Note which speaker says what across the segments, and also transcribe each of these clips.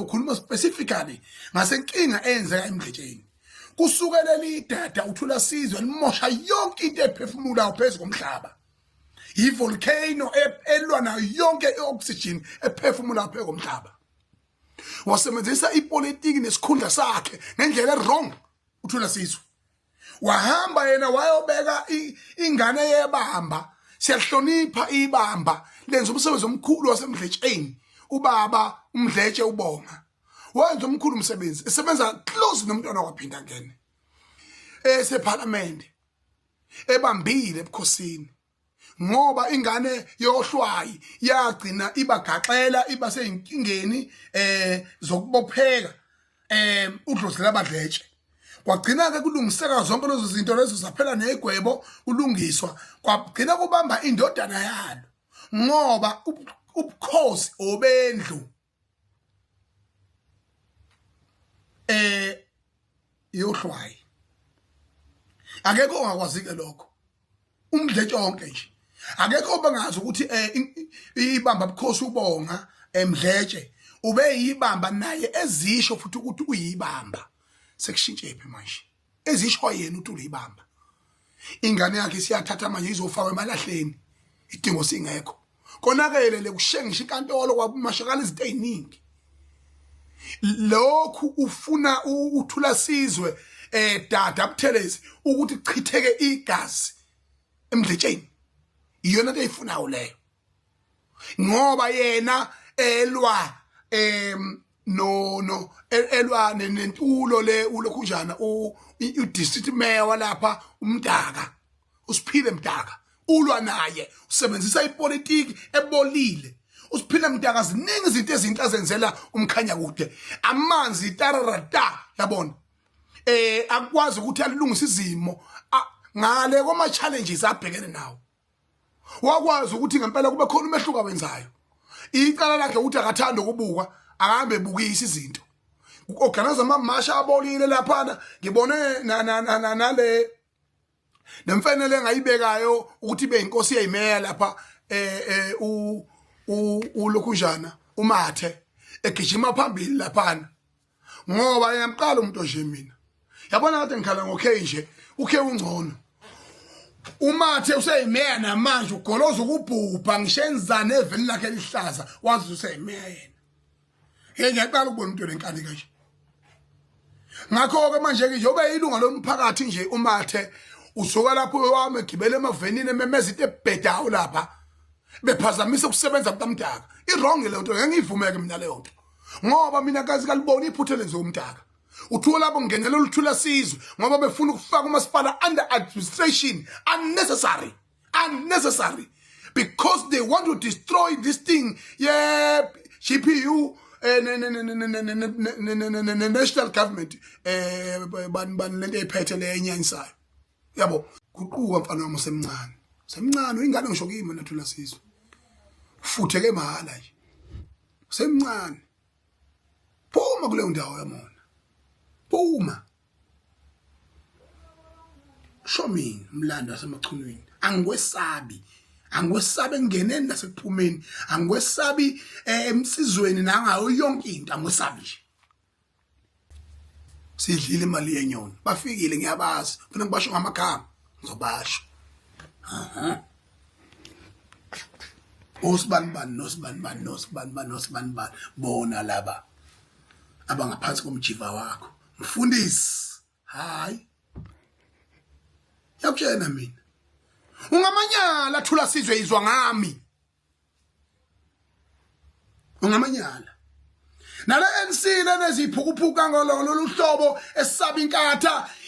Speaker 1: ukhuluma specifically ngasenkinga eyenzeka eMdletsheni. Kusukela idada uthula sizwe limosha yonke into ephefumulayo phezulu komhlaba. Ivolcano elwa nayo yonke ioxygen ephefumulayo phezulu komhlaba. Wasebenzisa ipolitiki nesikhundla sakhe ngendlela wrong uthula sizwe. Wahamba yena wayobeka ingane yebamba. Siyahlonipha ibamba lenza umsebenzi omkhulu waseMdletsheni. Ubaba uMdletshe ubonga wenza omkhulu umsebenzi esebenza close nomntwana waphinda ngene eseparlament ebambile ebukhosini ngoba ingane yohlwayi yagcina ibagaxela iba seyinkingeni zokubopheka uDlozela Badletshe kwagcina ke kulungiseka zonke lezo zinto lezo zaphela negwebo ulungiswa kwagcina kubamba indodana yalo ngoba ubukhosi obendlu yohlwayi akekho ongakwazi ke lokho uMdletshe wonke nje akekho bangazi ukuthi ibamba bukhosi ubonga eMdletshe ube yibamba naye ezisho futhi ukuthi uyibamba sekushintshe ephi manje ezisho yena uthi uyibamba ingane yakhe siyathatha manje izofakwa emalahleni idingo singekho konakele lekushengisha inkantolo kwabumashakala izinto eziningi lokhu ufuna uthula sizwe dada Buthelezi ukuthi chitheke igazi eMdletsheni iyona into eyifunayo leyo ngoba yena elwa elwa nentulo le ulokhunjana udistrict mayor walapha uMdaka uSiphile Mdaka ulwa naye usebenzisa ipolitiki ebolile uSiphile Mdaka ziningi izinto ezinhle azenzela umkhanya kude amanzi tararata yabona akwazi ukuthi alungise izimo ngale koma challenges abhekene nawo wakwazi ukuthi ngempela kube khona umehluko awenzayo icala lakhe ukuthi akathanda ukubuka ahambe ebukisa izinto organize amamasha abolile lapha ngibone nale nemfanele engayibekayo ukuthi be inkosi yeyimeya lapha ulokhunjana uMathe egijima phambili lapha ngoba yamqala umuntu nje mina yabona kade ngikhala ngokhe nje ukhe ungcono uMathe useyimeya namanje ugoloza ukubhubha ngishenzana eveni lakhe lihlaza wazi useyimeya yena ngiyaqala ukubona umuntu lenkani kanje ngakho ke manje ke njobe ilunga lomphakathi nje uMathe usuka lapho wami egibele emavenini ememeza into ebhedayo lapha bephazamisa ukusebenza kukaMdaka iwrong le nto ngeke ngivumeke mina leyo nto ngoba mina kazi kalibona iphuthe lenze uMdaka uthuwa lapho ngenela oluthula sizwe ngoba befuna ukufaka umasipala under administration unnecessary because they want to destroy this thing yeah GPU national government ban lento ephethe le enyanyisayo yabo kuquka mfana wami semncane ingane ngisho kimi nathula sizwe futheke mahala nje semncane phuma kule ndawo yamona phuma shomini umlando wasemachunwini angikwesabi ngeneni nasekuphumeni angikwesabi emsizweni nangayo yonke into angikwesabi nje sidlile imali yenyoni bafikile ngiyabazi ufuna ngibasho ngamagama ngizobasho nosibani bona laba abangaphansi komjiva wakho mfundisi hayi yakutshena mina ungamanyala thula sizwe izwa ngami ungamanyala nale NC leneziphukuphuka ngololu hlobo esaba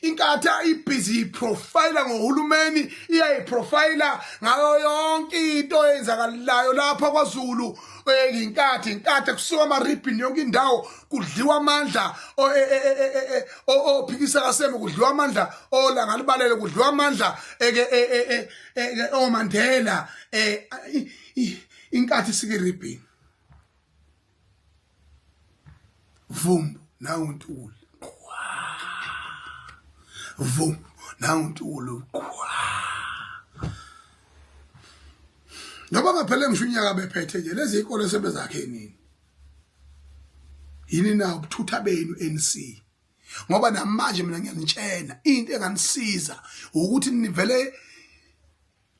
Speaker 1: inkatha ibusy profiler ngohulumeni iyayiprofiler ngayo yonke into eyenzakalayo lapha kwaZulu inkatha kusuka amaribhini yonke indawo kudliwa amandla ophikisa kaseme kudliwa amandla olanga libalele kudliwa amandla oMandela inkathi sikiribhini vumbu nawo uNtuli vumbu nawo uNtuli Ngoba ngaphela ngisho unyaka bephethe nje lezi ikole sebezakhe nini yini na ubuthutha benu NC ngoba namanje mina ngiyanitshena into enganisiza ukuthi nivele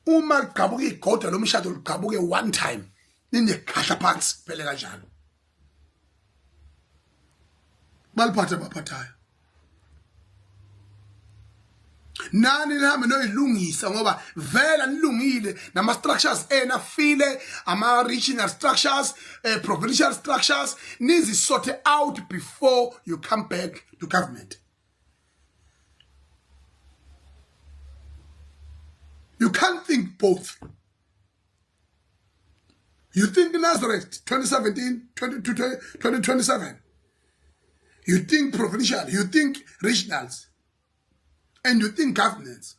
Speaker 1: uma ligabuka igoda lomshado ligabuke one time ninekhahla phansi phele kanjalo baliphatha baphathayo nani nami noyilungisa ngoba vela nilungile nama structures afile ama regional structures provincial structures nizi sort out before you come back to government. You can't think both. You think Nazareth 2017 2027, you think provincial, you think regionals, and you think governance.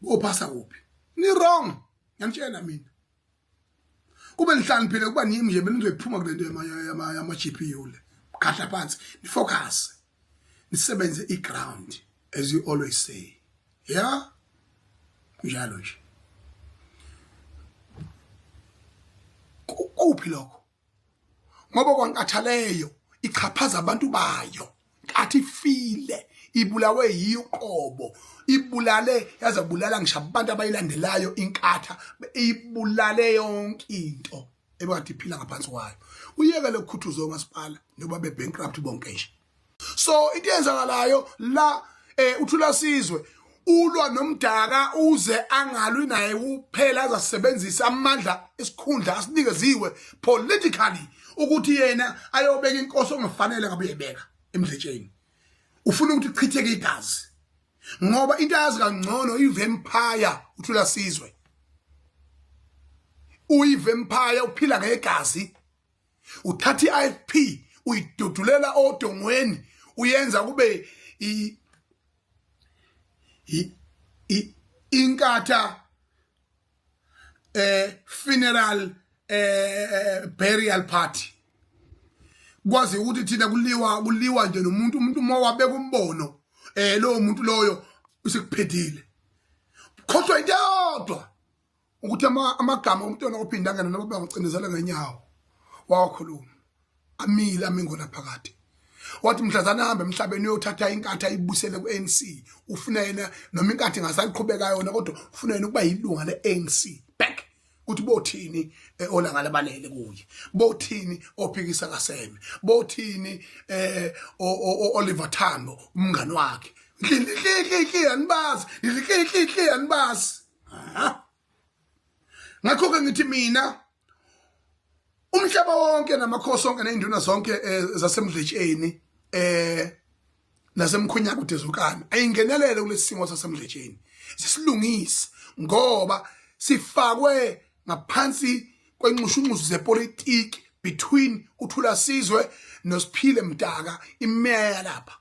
Speaker 1: Go pasa uphi. Ni wrong. Ngiyamtshela mina. Kube nihlaniphile kuba nimi nje benizoyiphuma kule nto yama GPU le. Khahla phansi, ni focus. Nisebenze ground as you always say. Yeah? Njalo nje. Kuphi lokho? Ngoba kwaNkathaleyo ichaphaza abantu bayo. Kathi file ibulawe yiqobo ibulale yazabulala ngisho abantu abayilandelayo inkatha ibulale yonke into ebekade iphila ngaphansi kwayo uyeke lokukhuthuza umasipala njengoba bebankrupt bonke nje so into yenzakalayo la uthula sizwe ulwa nomdaka uze angalwi naye kuphela azasebenzisa amandla esikhundla asinikeziwe politically ukuthi yena ayobeka inkosi ongafanele ngabe uyebeka emdletsheni ufuna ukuthi chitheke igazi ngoba into yazi kangcono ivampire uthula sizwe uyivampire uphila ngegazi uthatha iFP uyidudulela odongweni uyenza kube inkatha funeral burial party kwazi ukuthi thina kuliwa nje umuntu mawabeka umbono lo muntu loyo usekuphethile khohlwa into yodwa ukuthi amagama omntwana ophindanga noma bangacindezela ngenyawo wakhuluma amile amingona phakathi wathi mhlazana hambe emhlabeni uyothatha inkatha ibusele kuANC ufuna yena noma inkatha ingasaqhubeka yona kodwa ufuna yena ukuba yilunga leANC back uthi bothini olanga labalele kuye bothini ophikisa kaSeme bothini Oliver Tambo umngani wakhe anibazi ngakho ke ngithi mina umhlaba wonke namakhosi onke neinduna zonke zasemdletsheni nasemkhonyaka udezukana ayingenelele kulesimo sasemdletsheni sisilungise ngoba sifakwe ngaphansi kwenqushunqusu zepolitiki between uthula sizwe noSiphile Mdaka imeya lapha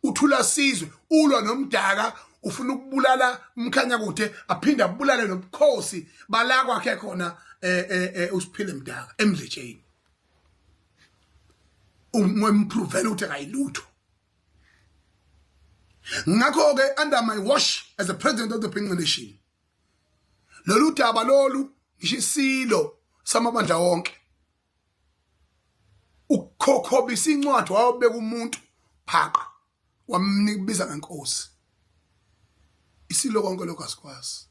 Speaker 1: uthula sizwe ulwa nomdaka ufuna ukubulala umkhanya kude aphinda abulale nobukhosi bala kwakhe khona uSiphile Mdaka emdletsheni umemprovela ukuthi akayilutho ngakho ke under my watch as the president of the Phinga Nation lolu daba lolu ngishisilo samabandla wonke ukhokhobisa incwadi wayobeka umuntu phaqa wamnikibiza ngenkosi isilo konke lokho asikwazi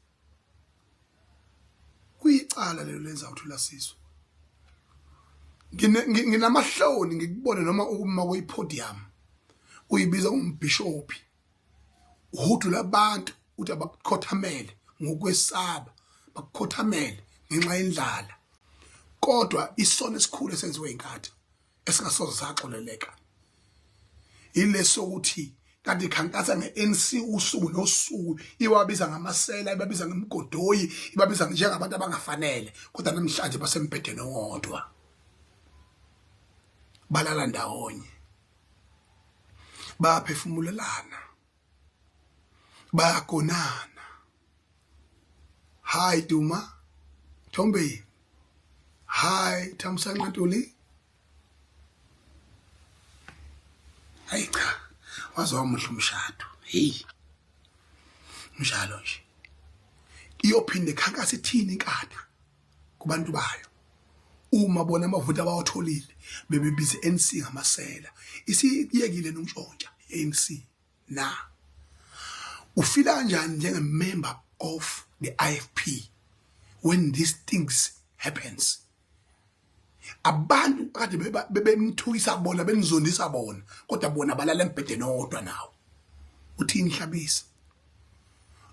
Speaker 1: kuyicala lelo lenza uthula sizwe nginamahloni ngikubone noma ukuma kuyipodium uyibiza umbishophi uhudu labantu uthi abakhothamele ngokwesaba bakukhothamele ngenxa yendlala kodwa isono esikhulu esenziwe inkatha esingasoze saxoleleka ileso ukuthi kanti khankasa ngeNC usuku nosuku iwabiza ngamasela ibabiza ngemgodoyi ibabiza njengabantu abangafanele kodwa namhlanje basempedeni owodwa balala ndawonye baphefumulelana bayagonana hi Duma Thombe hi Thamsanqa Ntuli hayi cha wazomuhle umshado hey mshalo nje iyophinde khankasa ithini inkatha kubantu bayo uma bona amavoti abawatholile bebebiza ANC ngamasela isiyekile nontshontsha ANC na ufila kanjani njenge-member of the IFP when these things happens abantu kade bebemthukisa bona benizondisa bona kodwa bona balala embhedeni odwa nawo uthini Hlabisa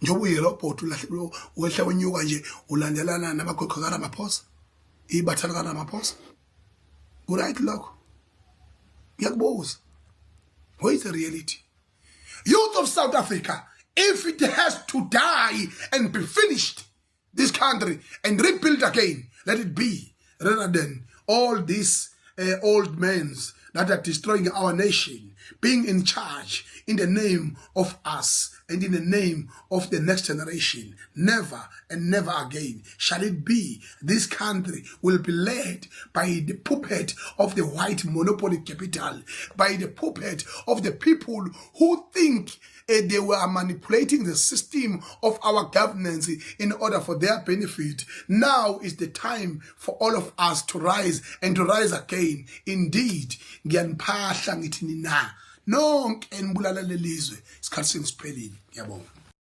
Speaker 1: njobe uyirobot ulahle wehla wenyuka nje ulandelana nabagqogqo Ramaphosa ibathala kaRamaphosa right lokho ngiyakubuza what is the reality youth of South Africa if it has to die and be finished this country and rebuild again let it be rather than all these old men that are destroying our nation being in charge in the name of us and in the name of the next generation. Never and never again shall it be. This country will be led by the puppet of the white monopoly capital, by the puppet of the people who think they were manipulating the system of our governance in order for their benefit. Now is the time for all of us to rise and to rise again. Indeed, ngiyanphahla ngithi nina nonke enibulala lelizwe isikhathi sengiphelile. Ngiyabonga.